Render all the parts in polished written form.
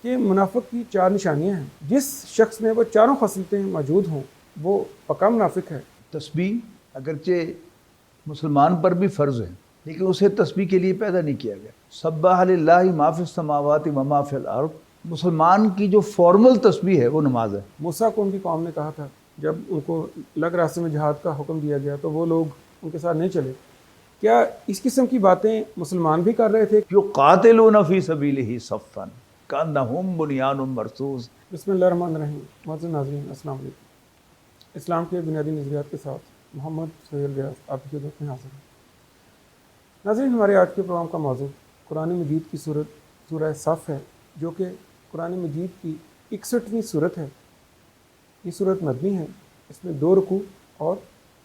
کہ منافق کی 4 نشانیاں ہیں. جس شخص میں وہ چاروں خصلتیں موجود ہوں وہ پکا منافق ہے. تسبیح اگرچہ مسلمان پر بھی فرض ہے لیکن اسے تسبیح کے لیے پیدا نہیں کیا گیا. سبح للہ ما فی السماوات و ما فی الارض، مسلمان کی جو فارمل تسبیح ہے وہ نماز ہے. موسیٰ کو ان کی قوم نے کہا تھا جب ان کو الگ راستے میں جہاد کا حکم دیا گیا تو وہ لوگ ان کے ساتھ نہیں چلے. کیا اس قسم کی باتیں مسلمان بھی کر رہے تھے؟ یقاتلون فی سبیلہ صفا کانہم بنیان مرصوص. بسم اللہ الرحمن الرحیم. معزز ناظرین السلام علیکم. اسلام کے بنیادی نظریات کے ساتھ محمد سہیل ریاض آپ کی خدمت میں حاضر ہیں. ناظرین، ہمارے آج کے پروگرام کا موضوع قرآن مجید کی سورہ صف ہے، جو کہ قرآن مجید کی 61ویں صورت ہے. یہ صورت مدنی ہے. اس میں 2 رکوع اور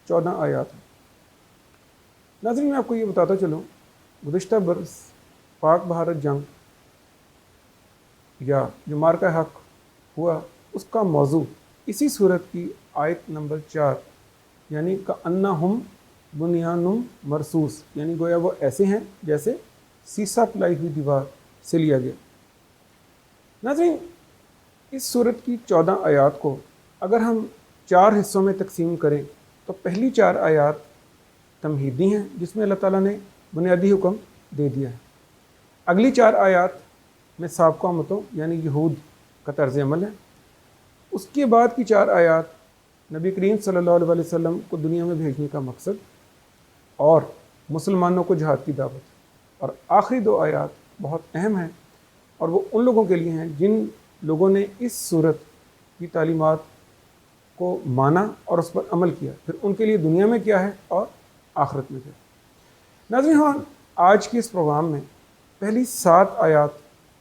14 آیات ہیں. ناظرین، میں آپ کو یہ بتاتا چلوں، گزشتہ برس پاک بھارت جنگ یا جو مارکہ حق ہوا اس کا موضوع اسی صورت کی آیت نمبر 4 یعنی کأنہم بنیان مرصوص، یعنی گویا وہ ایسے ہیں جیسے سیسا پلائی ہوئی دیوار سے لیا گیا. ناظرین، اس صورت کی 14 آیات کو اگر ہم 4 حصوں میں تقسیم کریں تو پہلی 4 آیات تمہیدی ہیں جس میں اللہ تعالیٰ نے بنیادی حکم دے دیا ہے. اگلی 4 آیات میں سابقہ امتوں یعنی یہود کا طرز عمل ہے. اس کے بعد کی 4 آیات نبی کریم صلی اللہ علیہ وسلم کو دنیا میں بھیجنے کا مقصد اور مسلمانوں کو جہاد کی دعوت. اور آخری 2 آیات بہت اہم ہیں اور وہ ان لوگوں کے لیے ہیں جن لوگوں نے اس صورت کی تعلیمات کو مانا اور اس پر عمل کیا. پھر ان کے لیے دنیا میں کیا ہے اور آخرت میں کیا ہے. ناظرین، ہم آج کے اس پروگرام میں پہلی 7 آیات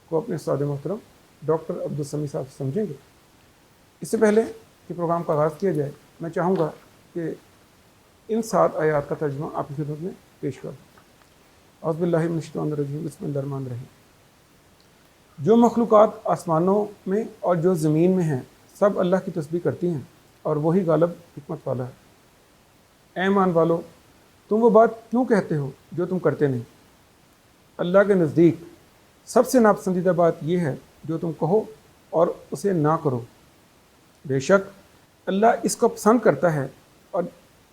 کو اپنے استاد محترم ڈاکٹر عبدالسمیع صاحب سے سمجھیں گے. اس سے پہلے کہ پروگرام کا آغاز کیا جائے میں چاہوں گا کہ ان 7 آیات کا ترجمہ آپ کی خدمت میں پیش کر دوں. اعوذ باللہ من الشیطان الرجیم. بسم اللہ الرحمن الرحیم. جو مخلوقات آسمانوں میں اور جو زمین میں ہیں سب اللہ کی تسبیح کرتی ہیں اور وہی غالب حکمت والا ہے. اے ایمان والو، تم وہ بات کیوں کہتے ہو جو تم کرتے نہیں؟ اللہ کے نزدیک سب سے ناپسندیدہ بات یہ ہے جو تم کہو اور اسے نہ کرو. بے شک اللہ اس کو پسند کرتا ہے اور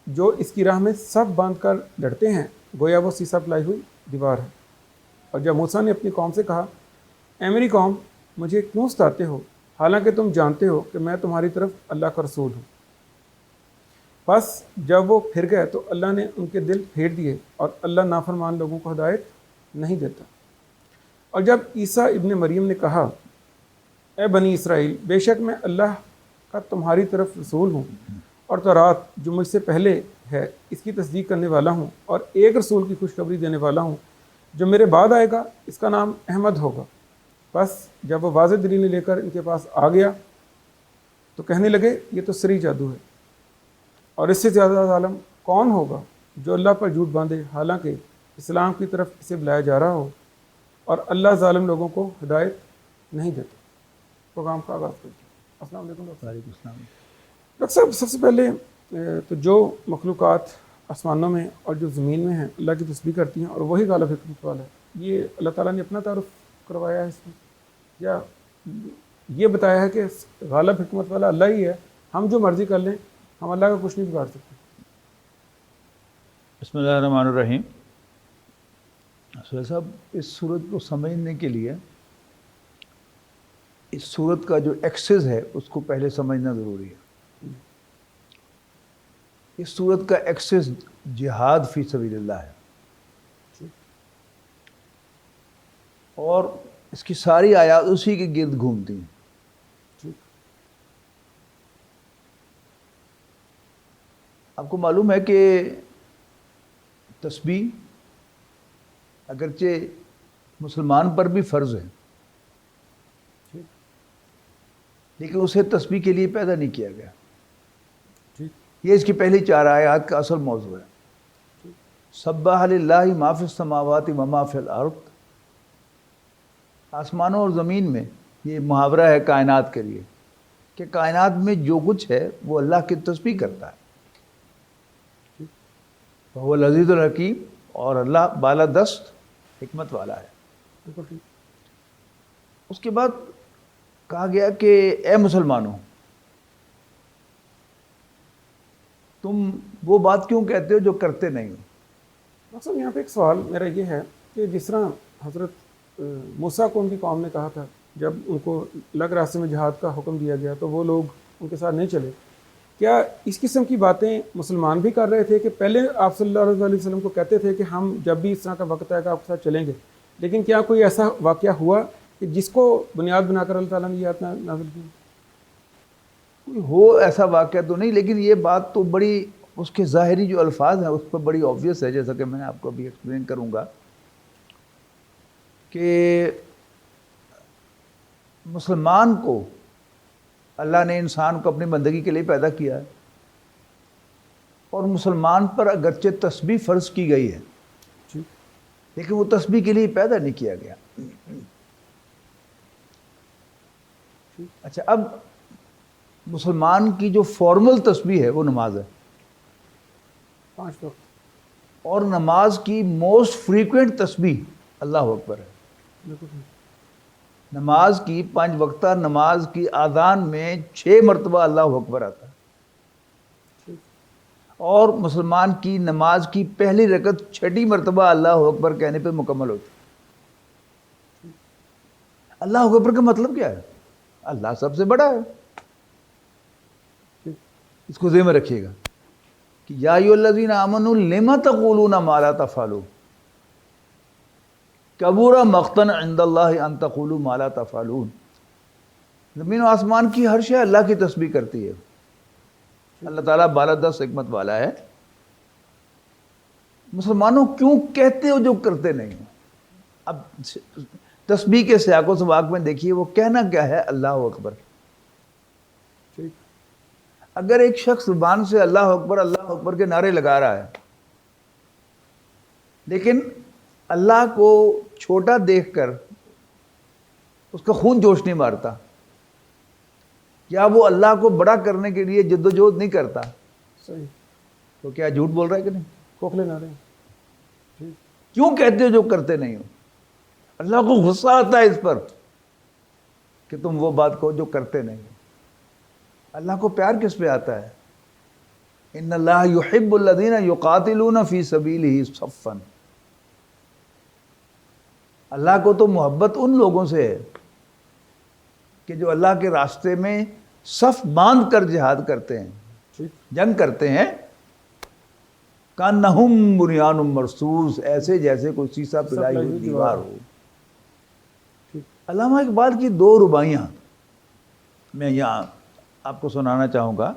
جو اس کی راہ میں سب باندھ کر لڑتے ہیں گویا وہ سیسا پلائی ہوئی دیوار ہے. اور جب موسیٰ نے اپنی قوم سے کہا اے میری قوم، مجھے کیوں ستاتے ہو حالانکہ تم جانتے ہو کہ میں تمہاری طرف اللہ کا رسول ہوں. بس جب وہ پھر گئے تو اللہ نے ان کے دل پھیر دیے اور اللہ نافرمان لوگوں کو ہدایت نہیں دیتا. اور جب عیسیٰ ابن مریم نے کہا اے بنی اسرائیل، بے شک میں اللہ کا تمہاری طرف رسول ہوں اور تورات جو مجھ سے پہلے ہے اس کی تصدیق کرنے والا ہوں اور ایک رسول کی خوشخبری دینے والا ہوں جو میرے بعد آئے گا، اس کا نام احمد ہوگا. بس جب وہ واضح دلیلیں لے کر ان کے پاس آ گیا تو کہنے لگے یہ تو سری جادو ہے اور اس سے زیادہ ظالم کون ہوگا جو اللہ پر جھوٹ باندھے حالانکہ اسلام کی طرف اسے بلایا جا رہا ہو اور اللہ ظالم لوگوں کو ہدایت نہیں دیتا. پروگرام کا آغاز کرتے ہیں. السلام علیکم ڈاکٹر. وعلیکم السلام. ڈاکٹر صاحب، سب سے پہلے تو جو مخلوقات آسمانوں میں اور جو زمین میں ہیں اللہ کی تسبیح کرتی ہیں اور وہی غالب حکمت والا ہے، یہ اللہ تعالیٰ نے اپنا تعارف کروایا ہے اس میں یا یہ بتایا ہے کہ غالب حکمت والا اللہ ہی ہے، ہم جو مرضی کر لیں ہم اللہ کا کچھ نہیں بگاڑ سکتے؟ بسم اللہ الرحمن الرحیم. سہیل صاحب، اس صورت کو سمجھنے کے لیے اس صورت کا جو ایکسس ہے اس کو پہلے سمجھنا ضروری ہے. اس صورت کا ایکسس جہاد فی سبیل اللہ ہے اور اس کی ساری آیات اسی کے گرد گھومتی ہیں. آپ کو معلوم ہے کہ تسبیح اگرچہ مسلمان پر بھی فرض ہے لیکن اسے تسبیح کے لیے پیدا نہیں کیا گیا. یہ اس کی پہلی 4 آیات کا اصل موضوع ہے. سبح للہ ما فی السماوات و ما فی الارض. آسمانوں اور زمین میں یہ محاورہ ہے کائنات کے لیے کہ کائنات میں جو کچھ ہے وہ اللہ کی تسبیح کرتا ہے. وہ العزیز الحکیم، اور اللہ بالا دست حکمت والا ہے. اس کے بعد کہا گیا کہ اے مسلمانوں، تم وہ بات کیوں کہتے ہو جو کرتے نہیں ہو؟ مقصد یہاں پہ ایک سوال میرا یہ ہے کہ جس طرح حضرت موسیٰ کو ان کی قوم نے کہا تھا، جب ان کو الگ راستے میں جہاد کا حکم دیا گیا تو وہ لوگ ان کے ساتھ نہیں چلے، کیا اس قسم کی باتیں مسلمان بھی کر رہے تھے کہ پہلے آپ صلی اللہ علیہ وسلم کو کہتے تھے کہ ہم جب بھی اس طرح کا وقت آئے گا آپ کے ساتھ چلیں گے، لیکن کیا کوئی ایسا واقعہ ہوا کہ جس کو بنیاد بنا کر اللہ تعالیٰ نے یہ آیت نازل کی؟ کوئی ہو ایسا واقعہ تو نہیں، لیکن یہ بات تو بڑی، اس کے ظاہری جو الفاظ ہیں اس پر بڑی آبویس ہے، جیسا کہ میں نے آپ کو ابھی ایکسپلین کروں گا کہ مسلمان کو اللہ نے انسان کو اپنی بندگی کے لیے پیدا کیا ہے، اور مسلمان پر اگرچہ تسبیح فرض کی گئی ہے جی لیکن وہ تسبیح کے لیے پیدا نہیں کیا گیا۔ اچھا، اب مسلمان کی جو فارمل تسبیح ہے وہ نماز ہے، 5 وقت اور نماز کی موسٹ فریکوینٹ تسبیح اللہ اکبر ہے۔ بالکل صحیح۔ نماز کی 5 وقتہ نماز کی آذان میں 6 مرتبہ اللہ اکبر آتا ہے، ٹھیک۔ اور مسلمان کی نماز کی پہلی رکعت 6 مرتبہ اللہ اکبر کہنے پہ مکمل ہوتی ہے۔ اللہ اکبر کا مطلب کیا ہے؟ اللہ سب سے بڑا ہے۔ اس کو ذہن میں رکھیے گا کہ یا ایھا الذین آمنوا لم تقولون ما لا تفعلون، کبر مقتا عند اللہ ان تقولوا ما لا تفعلون۔ زمین و آسمان کی ہر شے اللہ کی تسبیح کرتی ہے، اللہ تعالیٰ بالادست حکمت والا ہے۔ مسلمانوں کیوں کہتے ہو جو کرتے نہیں ہو؟ اب تسبیح کے سیاق و سباق میں دیکھیے وہ کہنا کیا ہے؟ اللہ اکبر۔ ٹھیک۔ اگر ایک شخص زبان سے اللہ اکبر کے نعرے لگا رہا ہے لیکن اللہ کو چھوٹا دیکھ کر اس کا خون جوش نہیں مارتا، یا وہ اللہ کو بڑا کرنے کے لیے جدوجہد نہیں کرتا، صحیح۔ تو کیا جھوٹ بول رہا ہے کہ نہیں؟ کھوکھلے نہ رہے۔ ٹھیک۔ کیوں کہتے ہو جو کرتے نہیں ہو؟ اللہ کو غصہ آتا ہے اس پر کہ تم وہ بات کہو جو کرتے نہیں ہو۔ اللہ کو پیار کس پہ آتا ہے؟ ان اللہ یحب الذین یقاتلون فی سبیلہ صفا۔ اللہ کو تو محبت ان لوگوں سے ہے کہ جو اللہ کے راستے میں صف باندھ کر جہاد کرتے ہیں، ٹھیک۔ جنگ کرتے ہیں، کانہم بنیان مرصوص، ایسے جیسے کوئی سیسا پلائی ہوئی دیوار ہو۔ ٹھیک۔ علامہ اقبال کی 2 رباعیاں میں یہاں آپ کو سنانا چاہوں گا۔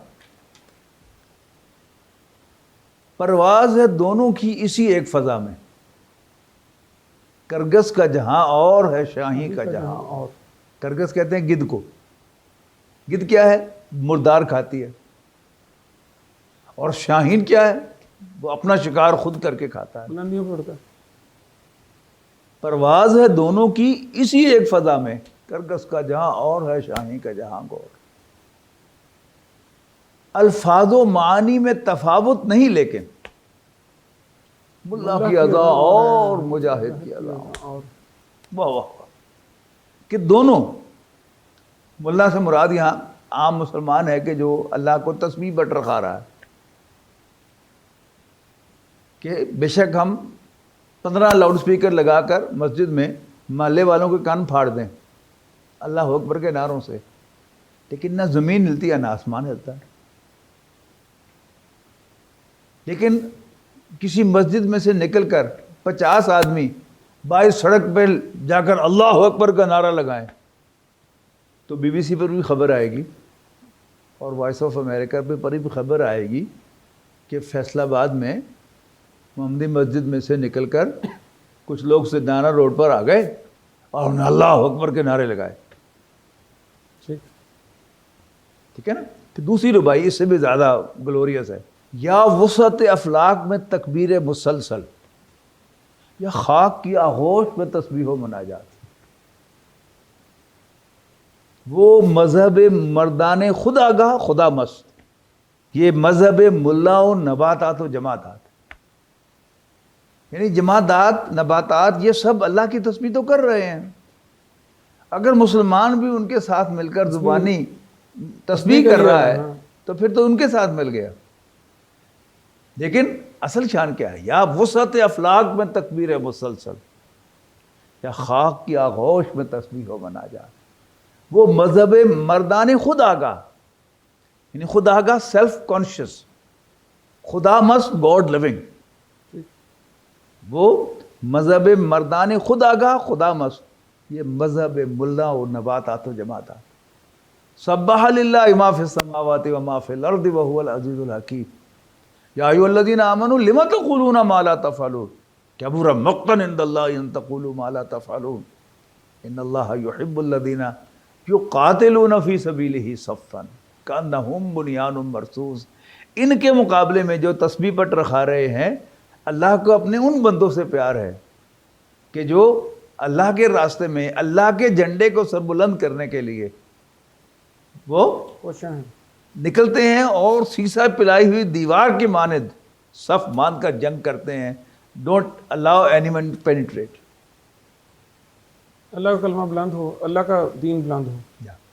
پرواز ہے دونوں کی اسی ایک فضا میں، کرگس کا جہاں اور ہے شاہی کا جہاں اور۔ کرگس کہتے ہیں گدھ کو۔ گدھ کیا ہے؟ مردار کھاتی ہے۔ اور شاہین کیا ہے؟ وہ اپنا شکار خود کر کے کھاتا ہے۔ بلندیوں پہ اڑتا ہے۔ پرواز ہے دونوں کی اسی ایک فضا میں، کرگس کا جہاں اور ہے شاہی کا جہاں اور۔ الفاظ و معانی میں تفاوت نہیں، لیکن ملا کی ادا اور مجاہد کی ادا اور واہ واہ واہ، کہ دونوں، ملا سے مراد یہاں عام مسلمان ہے کہ جو اللہ کو تسبیح بٹ رکھا رہا ہے، کہ بے شک ہم 15 لاؤڈ سپیکر لگا کر مسجد میں محلے والوں کے کان پھاڑ دیں اللہ اکبر کے نعروں سے، لیکن نہ زمین ہلتی ہے نہ آسمان ہلتا ہے۔ لیکن کسی مسجد میں سے نکل کر 50 آدمی باہر سڑک پہ جا کر اللہ اکبر کا نعرہ لگائیں تو BBC پر بھی خبر آئے گی اور وائس آف امریکہ پر بھی خبر آئے گی کہ فیصل آباد میں محمدی مسجد میں سے نکل کر کچھ لوگ سدانہ روڈ پر آ گئے اور انہوں نے اللہ اکبر کے نعرے لگائے۔ ٹھیک ہے نا؟ کہ دوسری ربائی اس سے بھی زیادہ گلوریس ہے، یا وسعت افلاک میں تکبیر مسلسل، یا خاک کی آغوش میں تسبیح و مناجات۔ وہ مذہب مردان خود آگاہ خدا مست، یہ مذہب ملا و نباتات و جماعتات، یعنی جماعتات نباتات یہ سب اللہ کی تسبیح تو کر رہے ہیں، اگر مسلمان بھی ان کے ساتھ مل کر زبانی تسبیح کر رہا ہے تو پھر تو ان کے ساتھ مل گیا. لیکن اصل شان کیا ہے؟ یا وسعت افلاق میں تکبیر مسلسل، یا خاک کی آغوش میں تسبیح و مناجات. وہ مذہب مردان خود آگاہ، یعنی خود آگاہ، سیلف کانشیس، خدا مست گاڈ لیونگ. وہ مذہب مردان خود آگاہ، خدا مست. یہ مذہب ملا و نباتات و جماعتات. سبح للہ ما فی السماوات و ما فی الارض وهو العزیز الحکیم. یا ایھا الذین آمنوا لم تقولون ما لا تفعلون کبر مقتا عند اللہ ان تقولوا ما لا تفعلون ان اللہ یحب الذین یقاتلون فی سبیلہ صفا کانہم بنیان مرصوص. ان کے مقابلے میں جو تسبیح پٹ رکھا رہے ہیں، اللہ کو اپنے ان بندوں سے پیار ہے کہ جو اللہ کے راستے میں اللہ کے جھنڈے کو سر بلند کرنے کے لیے وہ کوشاں ہیں. نکلتے ہیں اور سیسا پلائی ہوئی دیوار کی مانند صف باندھ کر جنگ کرتے ہیں. Don't allow any one penetrate. اللہ کا کلمہ بلند ہو، اللہ کا دین بلند ہو.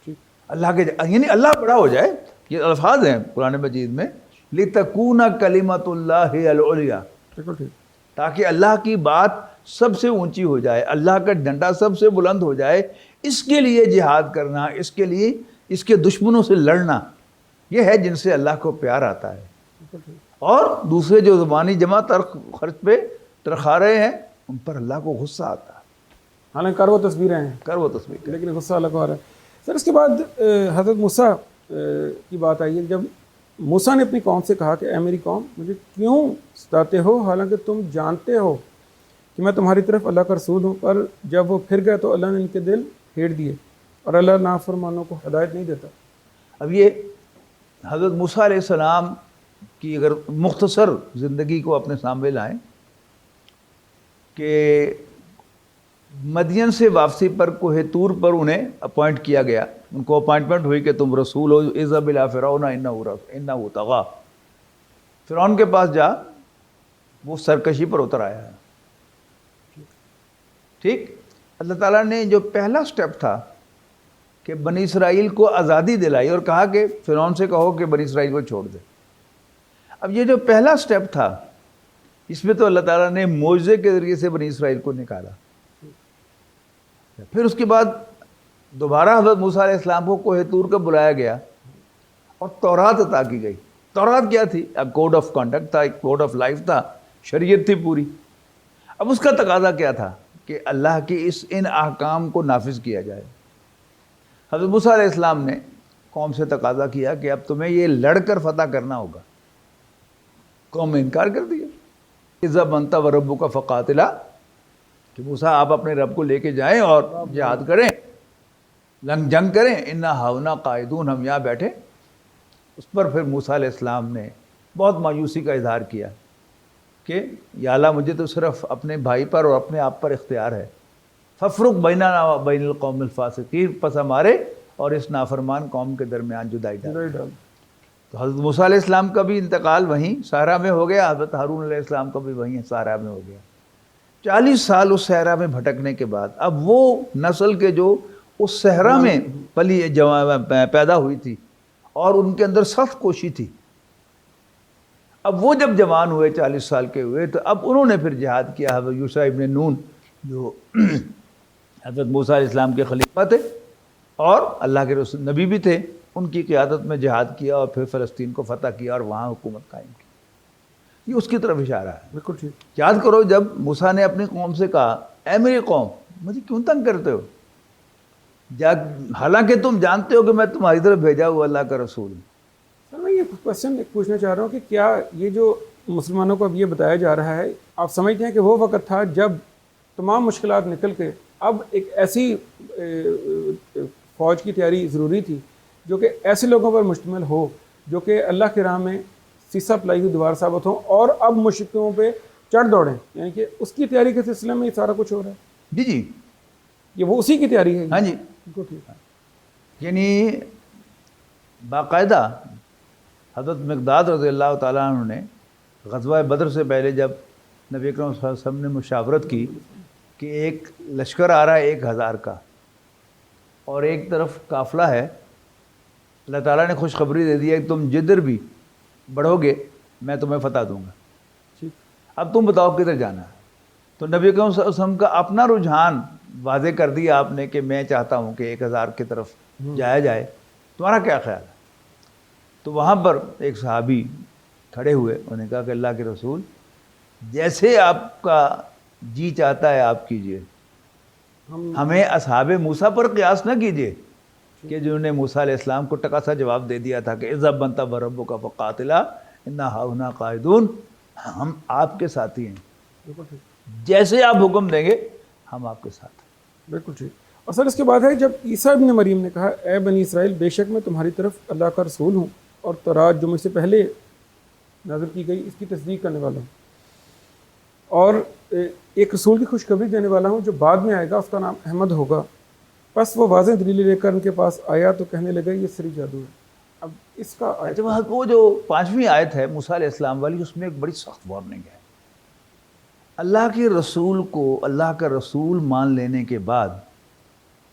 ٹھیک. اللہ کے یعنی اللہ بڑا ہو جائے. یہ الفاظ ہیں قرآن مجید میں، لِتَكُونَ كَلِمَةُ اللَّهِ الْعُلْيَا، بالکل ٹھیک. تاکہ اللہ کی بات سب سے اونچی ہو جائے، اللہ کا ڈنڈا سب سے بلند ہو جائے. اس کے لیے جہاد کرنا، اس کے لیے اس کے دشمنوں سے لڑنا، یہ ہے جن سے اللہ کو پیار آتا ہے. بالکل ٹھیک. اور دوسرے جو زبانی جمع خرچ پہ ترخا رہے ہیں، ان پر اللہ کو غصہ آتا ہے. حالانکہ کر وہ تصویریں ہیں، کر وہ تصویر کر. لیکن غصہ اللہ کو آ رہا ہے. سر اس کے بعد حضرت موسیٰ کی بات آئی ہے، جب موسیٰ نے اپنی قوم سے کہا کہ اے میری قوم، مجھے کیوں ستاتے ہو حالانکہ تم جانتے ہو کہ میں تمہاری طرف اللہ کا رسول ہوں. پر جب وہ پھر گئے تو اللہ نے ان کے دل پھیر دیے، اور اللہ نافرمانوں کو ہدایت نہیں دیتا. اب یہ حضرت موسیٰ علیہ السلام کی اگر مختصر زندگی کو اپنے سامنے لائیں کہ مدین سے واپسی پر کوہ طور پر انہیں اپوائنٹ کیا گیا. ان کو اپوائنٹمنٹ ہوئی کہ تم رسول ہو. اذهب الى فرعون انه طغى، فرعون کے پاس جا، وہ سرکشی پر اتر آیا ہے. ٹھیک. اللہ تعالیٰ نے جو پہلا سٹیپ تھا کہ بنی اسرائیل کو آزادی دلائی اور کہا کہ فرعون سے کہو کہ بنی اسرائیل کو چھوڑ دے. اب یہ جو پہلا سٹیپ تھا، اس میں تو اللہ تعالیٰ نے معجزے کے ذریعے سے بنی اسرائیل کو نکالا. پھر اس کے بعد دوبارہ حضرت موسیٰ علیہ السلام کو کوہ طور کا بلایا گیا اور تورات عطا کی گئی. تورات کیا تھی؟ ایک کوڈ آف کنڈکٹ تھا، ایک کوڈ آف لائف تھا، شریعت تھی پوری. اب اس کا تقاضا کیا تھا کہ اللہ کی ان احکام کو نافذ کیا جائے. حضرت موسیٰ علیہ السلام نے قوم سے تقاضا کیا کہ اب تمہیں یہ لڑ کر فتح کرنا ہوگا. قوم نے انکار کر دیا. اذهب انت وربک فقاتلا، کہ موسیٰ آپ اپنے رب کو لے کے جائیں اور جہاد کریں، جنگ کریں. انا ہاؤنا قائدون، ہم یہاں بیٹھے. اس پر پھر موسیٰ علیہ السلام نے بہت مایوسی کا اظہار کیا کہ یا اللہ، مجھے تو صرف اپنے بھائی پر اور اپنے آپ پر اختیار ہے. ففرق بیننا و بین القوم الفاسقین، پس ہمارے اور اس نافرمان قوم کے درمیان جدائی ڈال. تو حضرت موسیٰ علیہ السلام کا بھی انتقال وہیں صحرا میں ہو گیا، حضرت ہارون علیہ السلام کا بھی وہیں صحرا میں ہو گیا. 40 سال اس صحرا میں بھٹکنے کے بعد اب وہ نسل کے جو اس صحرا میں پلی پیدا ہوئی تھی اور ان کے اندر سخت کوشی تھی، اب وہ جب جوان ہوئے، 40 سال کے ہوئے، تو اب انہوں نے پھر جہاد کیا. حضرت یوشع ابن نون جو حضرت موسیٰ علیہ السلام کے خلیفہ تھے اور اللہ کے رسول نبی بھی تھے، ان کی قیادت میں جہاد کیا اور پھر فلسطین کو فتح کیا اور وہاں حکومت قائم کی. یہ اس کی طرف اشارہ ہے. بالکل ٹھیک. یاد کرو جب موسیٰ نے اپنی قوم سے کہا اے میری قوم، مجھے کیوں تنگ کرتے ہو، حالانکہ تم جانتے ہو کہ میں تمہاری طرف بھیجا ہوا اللہ کا رسول ہوں. سر میں یہ کوشچن پوچھنا چاہ رہا ہوں کہ کیا یہ جو مسلمانوں کو اب یہ بتایا جا رہا ہے، آپ سمجھتے ہیں کہ وہ وقت تھا جب تمام مشکلات نکل کے اب ایک ایسی فوج کی تیاری ضروری تھی جو کہ ایسے لوگوں پر مشتمل ہو جو کہ اللہ کی راہ میں سیسا پلائی ہوئی دیوار ثابت ہوں اور اب مشرکوں پہ چڑھ دوڑیں، یعنی کہ اس کی تیاری کے سلسلے میں یہ سارا کچھ ہو رہا ہے؟ جی جی، یہ وہ اسی کی تیاری ہے. ہاں جی، بالکل ٹھیک ہے. یعنی باقاعدہ حضرت مقداد رضی اللہ تعالیٰ عنہ نے غزوہ بدر سے پہلے جب نبی اکرم صلی اللہ علیہ وسلم نے مشاورت کی کہ ایک لشکر آ رہا ہے 1000 کا، اور ایک طرف قافلہ ہے. اللہ تعالیٰ نے خوشخبری دے دی ہے کہ تم جدھر بھی بڑھو گے میں تمہیں فتح دوں گا. ٹھیک. اب تم بتاؤ کدھر جانا ہے. تو نبی اکرم صلی اللہ علیہ وسلم کا اپنا رجحان واضح کر دیا آپ نے کہ میں چاہتا ہوں کہ 1000 کی طرف جایا جائے. تمہارا کیا خیال ہے؟ تو وہاں پر ایک صحابی کھڑے ہوئے, انہوں نے کہا کہ اللہ کے رسول جیسے آپ کا جی چاہتا ہے آپ کیجئے, ہمیں اصحاب موسیٰ پر قیاس نہ کیجئے کہ جنہوں نے موسیٰ علیہ السلام کو ٹکا سا جواب دے دیا تھا کہ اذهب انت وربک فقاتلا انا ہاہنا قاعدون. ہم آپ کے ساتھی ہیں, بالکل ٹھیک. جیسے آپ حکم دیں گے ہم آپ کے ساتھ ہیں. بالکل ٹھیک. اور سر اس کے بعد ہے جب عیسیٰ ابن مریم نے کہا اے بنی اسرائیل بے شک میں تمہاری طرف اللہ کا رسول ہوں اور تورات جو مجھ سے پہلے نازل کی گئی اس کی تصدیق کرنے والا ہوں, اور ایک رسول کی خوشخبری دینے والا ہوں جو بعد میں آئے گا, اس کا نام احمد ہوگا. بس وہ واضح دلیل لے کر ان کے پاس آیا تو کہنے لگا یہ سری جادو ہے. اب اس کا اچھا, وہ جو 5ویں آیت ہے موسیٰ علیہ السلام والی, اس میں ایک بڑی سخت وارننگ ہے. اللہ کے رسول کو اللہ کا رسول مان لینے کے بعد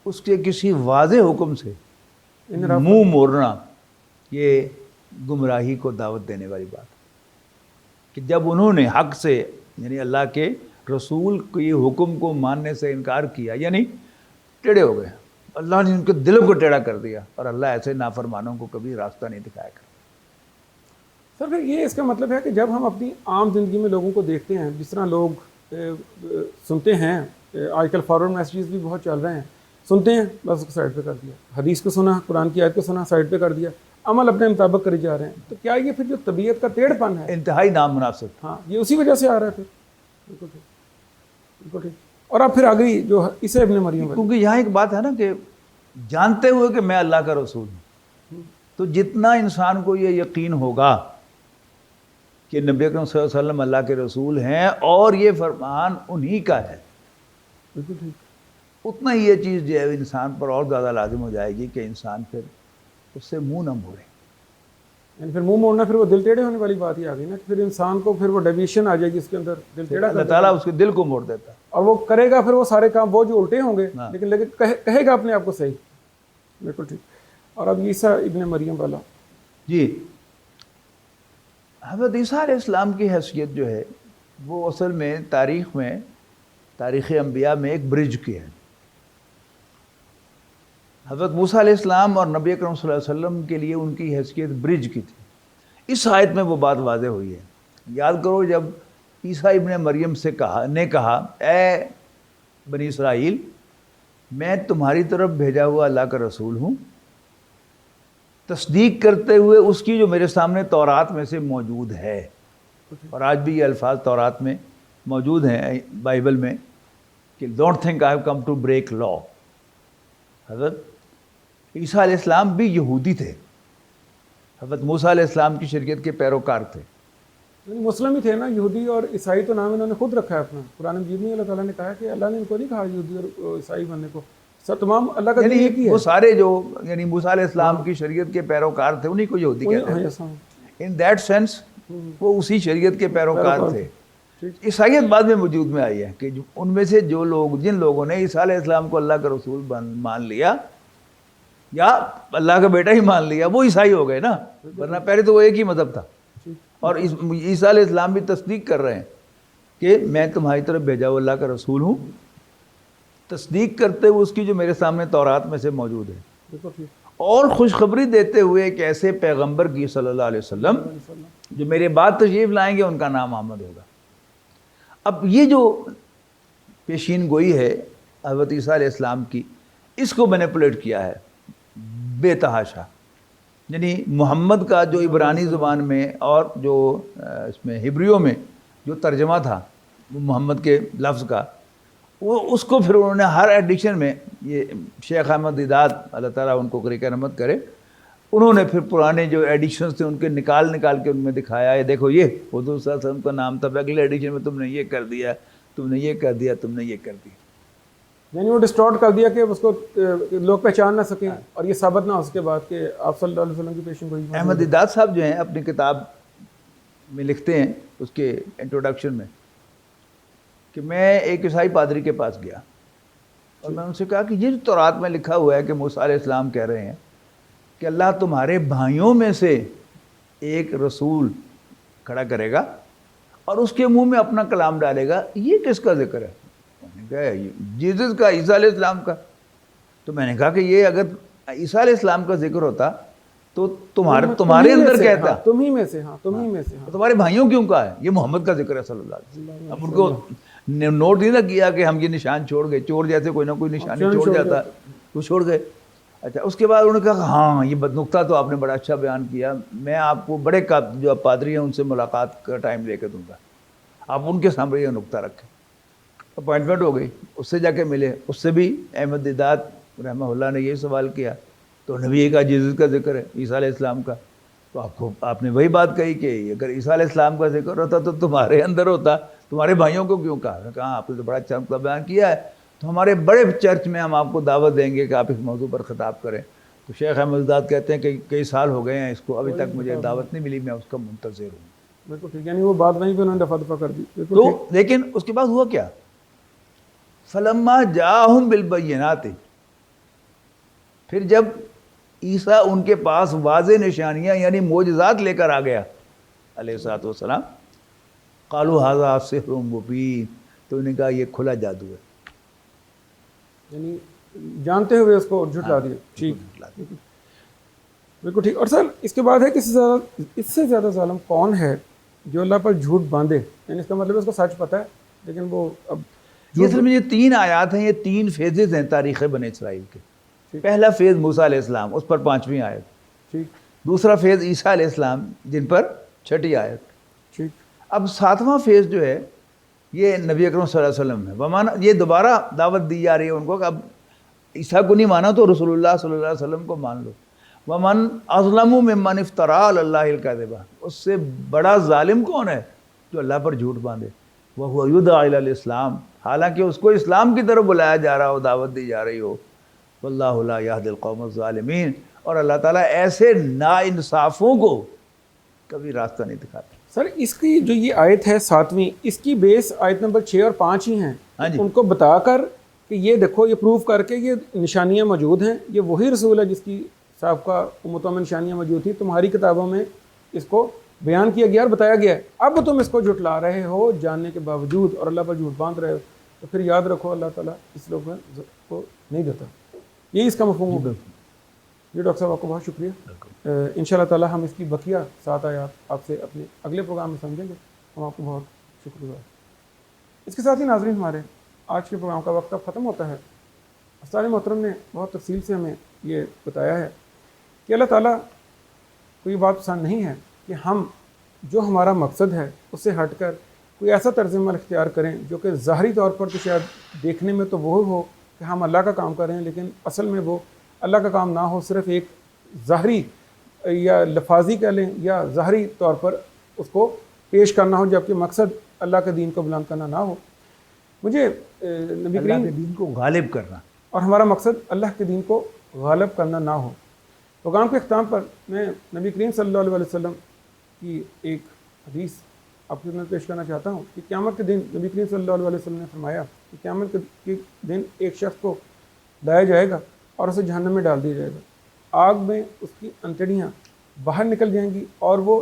اس کے کسی واضح حکم سے منہ موڑنا یہ گمراہی کو دعوت دینے والی بات ہے. کہ جب انہوں نے حق سے یعنی اللہ کے رسول کے حکم کو ماننے سے انکار کیا یعنی ٹیڑے ہو گئے, اللہ نے ان کے دلوں کو ٹیڑھا کر دیا, اور اللہ ایسے نافرمانوں کو کبھی راستہ نہیں دکھایا کرتا. سر پھر یہ اس کا مطلب ہے کہ جب ہم اپنی عام زندگی میں لوگوں کو دیکھتے ہیں, جس طرح لوگ سنتے ہیں, آج کل فارورڈ میسیجز بھی بہت چل رہے ہیں, سنتے ہیں بس اس کو سائڈ پہ کر دیا, حدیث کو سنا, قرآن کی آیت کو سنا, سائڈ پہ کر دیا, عمل اپنے مطابق کرے جا رہے ہیں. تو کیا یہ پھر جو طبیعت کا ٹیڑھ پن ہے انتہائی نامناسب, ہاں یہ اسی وجہ سے آ رہا ہے پھر؟ بالکل ٹھیک, بالکل ٹھیک. اور اب پھر آ گئی جو عیسیٰ ابن مریم والی. کیونکہ یہاں ایک بات ہے نا کہ جانتے ہوئے کہ میں اللہ کا رسول ہوں, تو جتنا انسان کو یہ یقین ہوگا کہ نبی اکرم صلی اللہ علیہ وسلم اللہ کے رسول ہیں اور یہ فرمان انہی کا ہے, بالکل ٹھیک, اتنا ہی یہ چیز جو ہے انسان پر اور زیادہ لازم ہو جائے گی کہ انسان پھر اس سے منہ نہ موڑے. یعنی پھر منہ موڑنا پھر وہ دل ٹیڑھے ہونے والی بات ہی آ گئی نا, کہ پھر انسان کو پھر وہ ڈیویشن آ جائے گی اس کے اندر, دل ٹیڑھا اللہ تعالیٰ اس کے دل کو موڑ دیتا ہے, اور وہ کرے گا پھر وہ سارے کام وہ جو الٹے ہوں گے, لیکن کہے گا اپنے آپ کو صحیح. بالکل ٹھیک. اور اب عیسیٰ ابن مریم والا. جی, حضرت عیسیٰ علیہ السلام کی حیثیت جو ہے وہ اصل میں تاریخ انبیاء میں ایک برج کی ہے. حضرت موسیٰ علیہ السلام اور نبی اکرم صلی اللہ علیہ وسلم کے لیے ان کی حیثیت برج کی تھی. اس آیت میں وہ بات واضح ہوئی ہے. یاد کرو جب عیسیٰ ابن مریم سے کہا اے بنی اسرائیل میں تمہاری طرف بھیجا ہوا اللہ کا رسول ہوں, تصدیق کرتے ہوئے اس کی جو میرے سامنے تورات میں سے موجود ہے, اور آج بھی یہ الفاظ تورات میں موجود ہیں بائبل میں کہ don't think I have come to break law. حضرت عیسیٰ علیہ السلام بھی یہودی تھے, حضرت موسیٰ علیہ السلام کی شریعت کے پیروکار تھے. مسلم ہی تھے نا, یہودی اور عیسائی تو نام انہوں نے خود رکھا ہے اپنا. قرآن مجید میں اللہ تعالیٰ نے کہا کہ اللہ نے ان کو نہیں کہا یہودی اور عیسائی بننے کو, سب تمام اللہ کا دین ایک ہی ہے. وہ سارے جو یعنی موسیٰ علیہ السلام کی شریعت کے پیروکار تھے انہی کو یہودی کہتے ہیں. ان دیٹ سینس وہ اسی شریعت کے پیروکار تھے. عیسائیت بعد میں وجود میں آئی ہے کہ ان میں سے جن لوگوں نے عیسیٰ علیہ السلام کو اللہ کا رسول مان لیا یا اللہ کا بیٹا ہی مان لیا وہ عیسائی ہو گئے نا, ورنہ پہلے تو وہ ایک ہی مذہب تھا. اور عیسیٰ علیہ السلام بھی تصدیق کر رہے ہیں کہ میں تمہاری طرف بھیجا ہوا اللہ کا رسول ہوں, تصدیق کرتے ہوئے اس کی جو میرے سامنے تورات میں سے موجود ہے, اور خوشخبری دیتے ہوئے ایک ایسے پیغمبر کی صلی اللہ علیہ وسلم جو میرے بعد تشریف لائیں گے ان کا نام احمد ہوگا. اب یہ جو پیشین گوئی ہے حضرت عیسیٰ علیہ السلام کی, اس کو مینیپولیٹ کیا ہے بے تحاشا. یعنی محمد کا جو عبرانی زبان میں اور جو اس میں ہبریو میں جو ترجمہ تھا محمد کے لفظ کا, وہ اس کو پھر انہوں نے ہر ایڈیشن میں, یہ شیخ احمد دیداد اللہ تعالیٰ ان کو کرے رحمت کرے, انہوں نے پھر پرانے جو ایڈیشنز تھے ان کے نکال کے ان میں دکھایا ہے دیکھو یہ حضور صلی اللہ علیہ وسلم کا نام تھا, اگلے ایڈیشن میں تم نے یہ کر دیا, تم نے یہ کر دیا, تم نے یہ کر دیا. یعنی وہ ڈسٹارٹ کر دیا کہ اس کو لوگ پہچان نہ سکیں اور یہ ثابت نہ ہو سکے بات کہ آپ صلی اللہ علیہ وسلم کی پیشن گوئی. احمد دیداد صاحب جو ہیں اپنی کتاب میں لکھتے ہیں اس کے انٹروڈکشن میں کہ میں ایک عیسائی پادری کے پاس گیا اور میں ان سے کہا کہ یہ جو تورات میں لکھا ہوا ہے کہ موسیٰ علیہ السلام کہہ رہے ہیں کہ اللہ تمہارے بھائیوں میں سے ایک رسول کھڑا کرے گا اور اس کے منہ میں اپنا کلام ڈالے گا، یہ کس کا ذکر ہے؟ میں نے کہا جیزس کا، عیسیٰ علیہ السلام کا۔ تو میں نے کہا کہ یہ اگر عیسیٰ علیہ السلام کا ذکر ہوتا تو تمہارے اندر کہتا، تم ہی میں سے، ہاں تم ہی میں سے، ہاں تمہارے بھائیوں کیوں کہا ہے؟ یہ محمد کا ذکر ہے صلی اللہ علیہ وسلم۔ اب ان کو نوٹ نہیں نہ کیا کہ ہم یہ نشان چھوڑ گئے، چور جیسے کوئی نہ کوئی نشانی چھوڑ جاتا، وہ چھوڑ گئے۔ اچھا، اس کے بعد انہوں نے کہا ہاں یہ نقطہ تو آپ نے بڑا اچھا بیان کیا، میں آپ کو بڑے جو پادری ہیں ان سے ملاقات کا ٹائم لے کے دوں گا، آپ ان کے سامنے یہ نقطہ رکھیں۔ اپوائنٹمنٹ ہو گئی، اس سے جا کے ملے، اس سے بھی احمد دیدات رحمہ اللہ نے یہ سوال کیا، تو انہوں نے بھی یہ کہا جیزس کا ذکر ہے، عیسیٰ علیہ السلام کا۔ تو آپ نے وہی بات کہی کہ اگر عیسیٰ علیہ السلام کا ذکر ہوتا تو تمہارے اندر ہوتا، تمہارے بھائیوں کو کیوں کہا؟ کہا آپ نے تو بڑا اچھا نقطہ بیان کیا ہے، تو ہمارے بڑے چرچ میں ہم آپ کو دعوت دیں گے کہ آپ اس موضوع پر خطاب کریں۔ تو شیخ احمد دیدات کہتے ہیں کہ کئی سال ہو گئے ہیں اس کو، ابھی تک مجھے دعوت نہیں ملی، میں اس کا منتظر ہوں۔ بالکل ٹھیک، یعنی وہ بات وہیں پہ انہوں نے دفعہ دفعہ کر دی۔ تو لیکن اس کے بعد ہوا کیا؟ فلما جاءہم بالبینات، پھر جب عیسیٰ ان کے پاس واضح نشانیاں یعنی معجزات لے کر آ گیا علیہ الصلوۃ والسلام، قالوا ھذا سحر مبین، تو انہوں نے کہا یہ کھلا جادو ہے، یعنی جانتے ہوئے اس کو جھٹلا دیا۔ ٹھیک، بالکل ٹھیک۔ اور سر اس کے بعد ہے کہ اس سے زیادہ ظالم کون ہے جو اللہ پر جھوٹ باندھے؟ یعنی اس کا مطلب ہے اس کو سچ پتہ ہے لیکن وہ اب یہ اصل میں یہ 3 آیات ہیں، یہ 3 فیزز ہیں تاریخ بنی اسرائیل کے۔ پہلا فیز موسیٰ علیہ السلام، اس پر 5ویں آیت۔ ٹھیک، دوسرا فیز عیسیٰ علیہ السلام جن پر 6ٹھی آیت۔ ٹھیک، اب 7واں فیز جو ہے یہ نبی اکرم صلی اللہ علیہ وسلم ہے، ومانا یہ دوبارہ دعوت دی جا رہی ہے ان کو کہ اب عیسیٰ کو نہیں مانا تو رسول اللہ صلی اللہ علیہ وسلم کو مان لو۔ ومن اظلم ممن افترى علی اللہ الکذب، اس سے بڑا ظالم کون ہے جو اللہ پر جھوٹ باندھے، وہو یدعی الی الاسلام، حالانکہ اس کو اسلام کی طرف بلایا جا رہا ہو، دعوت دی جا رہی ہو۔ واللہ لا یہدی القوم الظالمین، اور اللہ تعالیٰ ایسے ناانصافوں کو کبھی راستہ نہیں دکھاتا۔ سر اس کی جو یہ آیت ہے 7ویں، اس کی بیس آیت نمبر 6 اور 5 ہی ہیں۔ ہاں جی، ان کو بتا کر کہ یہ دیکھو، یہ پروف کر کے یہ نشانیاں موجود ہیں، یہ وہی رسول ہے جس کی سابقہ امتوں میں نشانیاں موجود تھیں، تمہاری کتابوں میں اس کو بیان کیا گیا اور بتایا گیا ہے، اب تم اس کو جھٹلا رہے ہو جاننے کے باوجود اور اللہ پر جھوٹ باندھ رہے ہو، تو پھر یاد رکھو اللہ تعالیٰ اس لوگ کو نہیں دیتا۔ یہی اس کا مفہوم ہوگا۔ جی ڈاکٹر صاحب آپ کو بہت شکریہ۔ انشاءاللہ تعالیٰ ہم اس کی بقیہ 7 آیات آپ سے اپنے اگلے پروگرام میں سمجھیں گے۔ ہم آپ کو بہت شکر گزار۔ اس کے ساتھ ہی ناظرین، ہمارے آج کے پروگرام کا وقت اب ختم ہوتا ہے۔ استاد محترم نے بہت تفصیل سے ہمیں یہ بتایا ہے کہ اللہ تعالیٰ کو یہ بات پسند نہیں ہے کہ ہم جو ہمارا مقصد ہے اس سے ہٹ کر کوئی ایسا طرز عمل اختیار کریں جو کہ ظاہری طور پر تو شاید دیکھنے میں تو وہ ہو کہ ہم اللہ کا کام کر رہے ہیں، لیکن اصل میں وہ اللہ کا کام نہ ہو، صرف ایک ظاہری یا لفاظی کہہ لیں یا ظاہری طور پر اس کو پیش کرنا ہو، جبکہ مقصد اللہ کے دین کو بلند کرنا نہ ہو۔ مجھے نبی اللہ کریم کے دین کو غالب کرنا، اور ہمارا مقصد اللہ کے دین کو غالب کرنا نہ ہو۔ پروگرام کے اختتام پر میں نبی کریم صلی اللہ علیہ وسلم کی ایک حدیث آپ کی خدمت پیش کرنا چاہتا ہوں کہ قیامت کے دن نبی کریم صلی اللہ علیہ وسلم نے فرمایا کہ قیامت کے دن ایک شخص کو لایا جائے گا اور اسے جہنم میں ڈال دیا جائے گا، آگ میں اس کی انتڑیاں باہر نکل جائیں گی اور وہ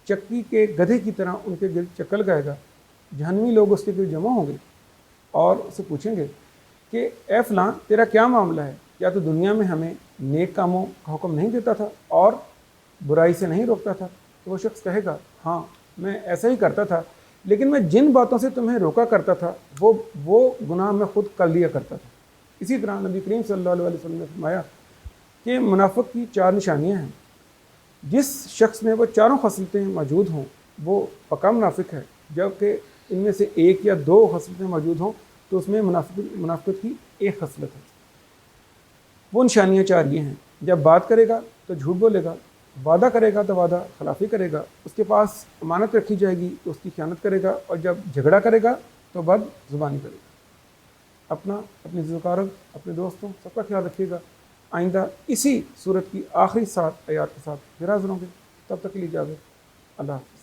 چکی کے گدھے کی طرح ان کے گرد چکر گائے گا۔ جہنمی لوگ اس کے گرد جمع ہوں گے اور اسے پوچھیں گے کہ اے فلاں تیرا کیا معاملہ ہے، کیا تو دنیا میں ہمیں نیک کاموں کا حکم نہیں دیتا تھا اور برائی سے نہیں روکتا تھا؟ تو وہ شخص کہے گا ہاں میں ایسا ہی کرتا تھا، لیکن میں جن باتوں سے تمہیں روکا کرتا تھا وہ گناہ میں خود کر لیا کرتا تھا۔ اسی طرح نبی کریم صلی اللہ علیہ وسلم نے فرمایا کہ منافق کی 4 نشانیاں ہیں، جس شخص میں وہ چاروں خصلتیں موجود ہوں وہ پکا منافق ہے، جبکہ ان میں سے ایک یا 2 خصلتیں موجود ہوں تو اس میں منافقت کی ایک خصلت ہے۔ وہ نشانیاں 4 یہ ہیں: جب بات کرے گا تو جھوٹ بولے گا، وعدہ کرے گا تو وعدہ خلافی کرے گا، اس کے پاس امانت رکھی جائے گی تو اس کی خیانت کرے گا، اور جب جھگڑا کرے گا تو بد زبانی کرے گا۔ اپنی ذکارت، اپنے دوستوں سب کا خیال رکھیے گا۔ آئندہ اسی صورت کی آخری 7 آیات کے ساتھ پھر حاضر ہوں گے، تب تک کے لیے اجازت، اللہ حافظ۔